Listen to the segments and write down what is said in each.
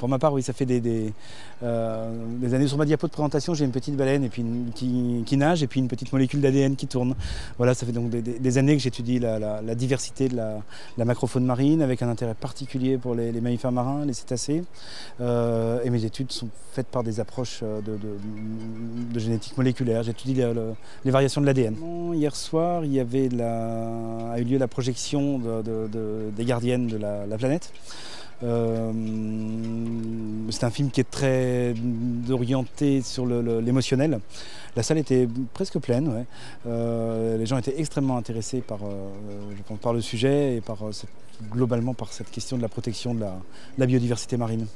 Pour ma part, oui, ça fait des années. Sur ma diapo de présentation, j'ai une petite baleine et puis qui nage et puis une petite molécule d'ADN qui tourne. Voilà, ça fait donc des années que j'étudie la diversité de la macrofaune marine avec un intérêt particulier pour les mammifères marins, les cétacés. Et mes études sont faites par des approches de génétique moléculaire. J'étudie les variations de l'ADN. Hier soir, a eu lieu la projection des gardiennes de la planète. C'est un film qui est très orienté sur l'émotionnel. La salle était presque pleine, ouais. Les gens étaient extrêmement intéressés par le sujet et globalement par cette question de la protection de la biodiversité marine.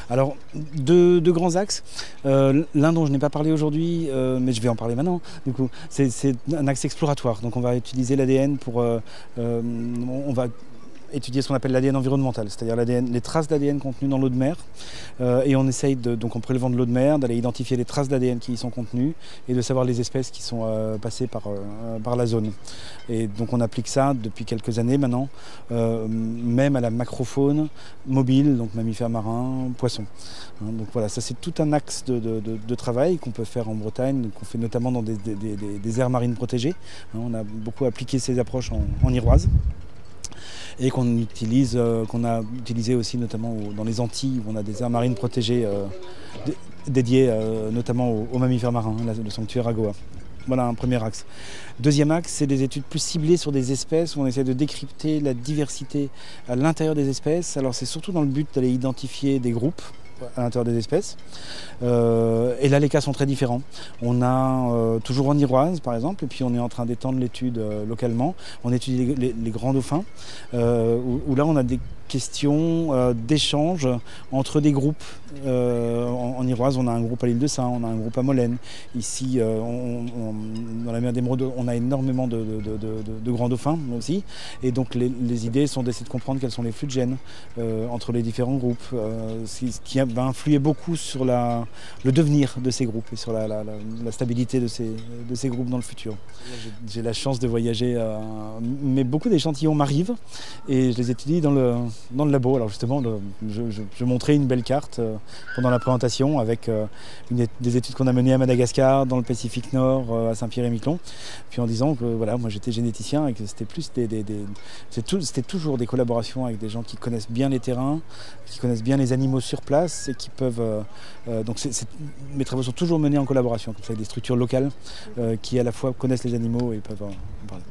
Alors, deux grands axes. L'un dont je n'ai pas parlé aujourd'hui, mais je vais en parler maintenant. Du coup, c'est un axe exploratoire. Donc on va utiliser l'ADN pour... on va étudier ce qu'on appelle l'ADN environnemental, c'est-à-dire les traces d'ADN contenues dans l'eau de mer. Et on essaye, donc en prélevant de l'eau de mer, d'aller identifier les traces d'ADN qui y sont contenues et de savoir les espèces qui sont passées par la zone. Et donc on applique ça depuis quelques années maintenant, même à la macrofaune mobile, donc mammifères marins, poissons. Donc voilà, ça c'est tout un axe de travail qu'on peut faire en Bretagne, qu'on fait notamment dans des aires marines protégées. On a beaucoup appliqué ces approches en Iroise. Et qu'on a utilisé aussi notamment dans les Antilles, où on a des aires marines protégées dédiées notamment aux mammifères marins, le sanctuaire Agoa. Voilà un premier axe. Deuxième axe, c'est des études plus ciblées sur des espèces où on essaie de décrypter la diversité à l'intérieur des espèces. Alors c'est surtout dans le but d'aller identifier des groupes à l'intérieur des espèces. Et là, les cas sont très différents. On a toujours en Iroise, par exemple, et puis on est en train d'étendre l'étude localement. On étudie les grands dauphins, où là, on a des questions d'échange entre des groupes. En Iroise, on a un groupe à l'île de Saint, on a un groupe à Molène. Ici, dans la mer d'Émeraude, on a énormément de grands dauphins aussi. Et donc, les idées sont d'essayer de comprendre quels sont les flux de gènes entre les différents groupes, ce qui va influer beaucoup sur le devenir de ces groupes et sur la stabilité de ces groupes dans le futur. J'ai la chance de voyager, mais beaucoup d'échantillons m'arrivent et je les étudie dans le labo. Alors justement, je montrais une belle carte pendant la présentation avec des études qu'on a menées à Madagascar, dans le Pacifique Nord, à Saint-Pierre-et-Miquelon, puis en disant que voilà, moi j'étais généticien et que c'était plus c'était toujours des collaborations avec des gens qui connaissent bien les terrains, qui connaissent bien les animaux sur place et qui peuvent... donc mes travaux sont toujours menés en collaboration, comme ça, avec des structures locales qui à la fois connaissent les animaux et peuvent en parler.